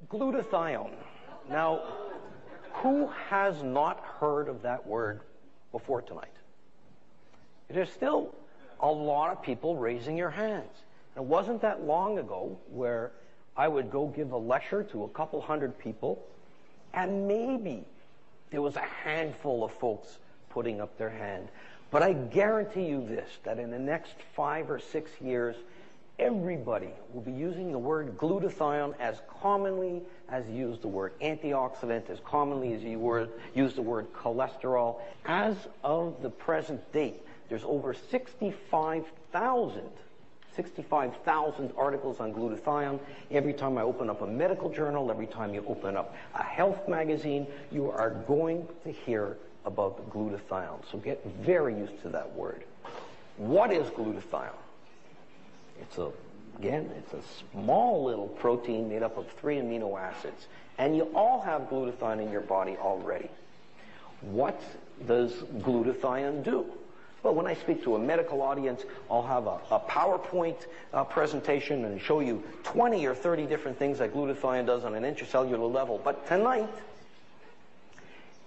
Glutathione. Now, who has not heard of that word before tonight? There's still a lot of people raising your hands. And it wasn't that long ago where I would go give a lecture to a couple hundred people, and maybe there was a handful of folks putting up their hand. But I guarantee you this, that in the next 5 or 6 years, everybody will be using the word glutathione as commonly as you use the word antioxidant, as commonly as you use the word cholesterol. As of the present date, there's over 65,000 articles on glutathione. Every time I open up a medical journal, every time you open up a health magazine, you are going to hear about glutathione. So get very used to that word. What is glutathione? It's a small little protein made up of 3 amino acids. And you all have glutathione in your body already. What does glutathione do? Well, when I speak to a medical audience, I'll have a PowerPoint presentation and show you 20 or 30 different things that glutathione does on an intracellular level. But tonight,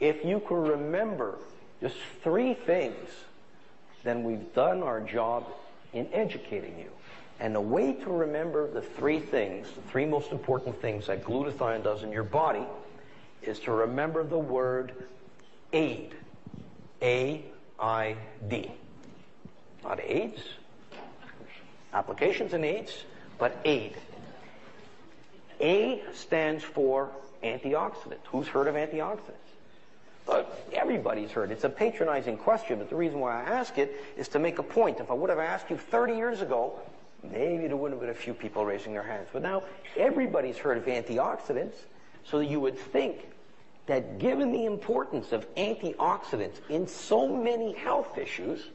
if you can remember just 3 things, then we've done our job in educating you. And the way to remember the 3 things, the 3 most important things that glutathione does in your body, is to remember the word AID. A-I-D. Not AIDS, applications in AIDS, but AID. A stands for antioxidant. Who's heard of antioxidants? Everybody's heard. It's a patronizing question, but the reason why I ask it is to make a point. If I would have asked you 30 years ago, maybe there wouldn't have been a few people raising their hands. But now everybody's heard of antioxidants, so you would think that given the importance of antioxidants in so many health issues,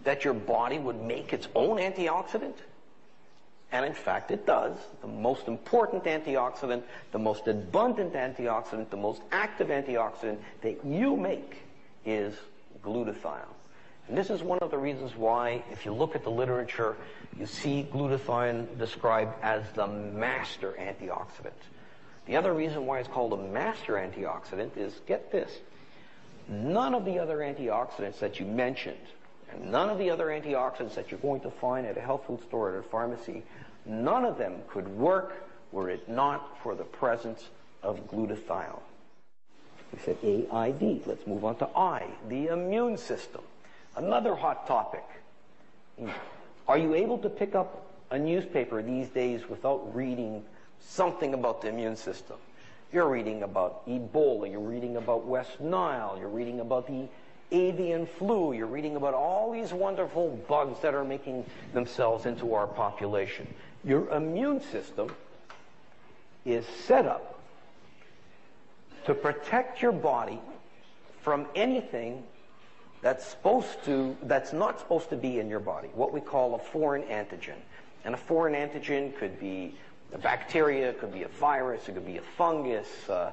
that your body would make its own antioxidant. And in fact, it does. The most important antioxidant, the most abundant antioxidant, the most active antioxidant that you make is glutathione. And this is one of the reasons why, if you look at the literature, you see glutathione described as the master antioxidant. The other reason why it's called a master antioxidant is, get this, none of the other antioxidants that you mentioned, and none of the other antioxidants that you're going to find at a health food store or at a pharmacy, none of them could work were it not for the presence of glutathione. We said A-I-D. Let's move on to I, the immune system. Another hot topic. Are you able to pick up a newspaper these days without reading something about the immune system? You're reading about Ebola, you're reading about West Nile, you're reading about the avian flu, you're reading about all these wonderful bugs that are making themselves into our population. Your immune system is set up to protect your body from anything that's not supposed to be in your body, what we call a foreign antigen. And a foreign antigen could be a bacteria, it could be a virus, it could be a fungus, it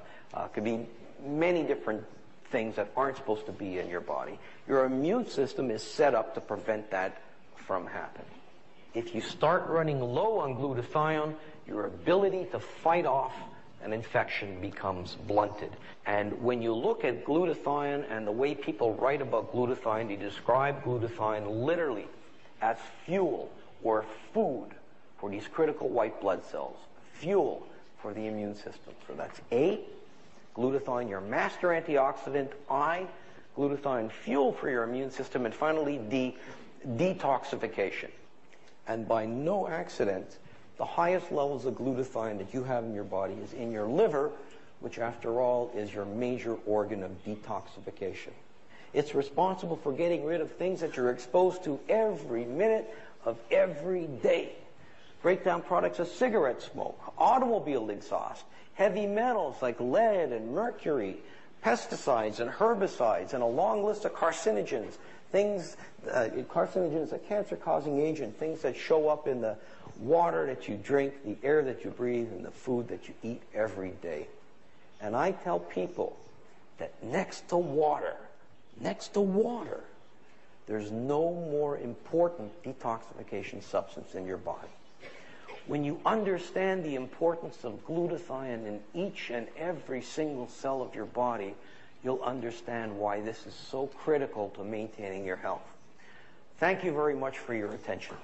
could be many different things that aren't supposed to be in your body. Your immune system is set up to prevent that from happening. If you start running low on glutathione, your ability to fight off an infection becomes blunted. And when you look at glutathione and the way people write about glutathione, they describe glutathione literally as fuel or food for these critical white blood cells, fuel for the immune system. So that's A, glutathione, your master antioxidant. I, glutathione, fuel for your immune system. And finally, D, detoxification. And by no accident, the highest levels of glutathione that you have in your body is in your liver, which after all is your major organ of detoxification. It's responsible for getting rid of things that you're exposed to every minute of every day. Breakdown products of cigarette smoke, automobile exhaust, heavy metals like lead and mercury, pesticides and herbicides, and a long list of carcinogens, carcinogens, a cancer-causing agent, things that show up in the water that you drink, the air that you breathe, and the food that you eat every day. And I tell people that next to water, there's no more important detoxification substance in your body. When you understand the importance of glutathione in each and every single cell of your body, you'll understand why this is so critical to maintaining your health. Thank you very much for your attention.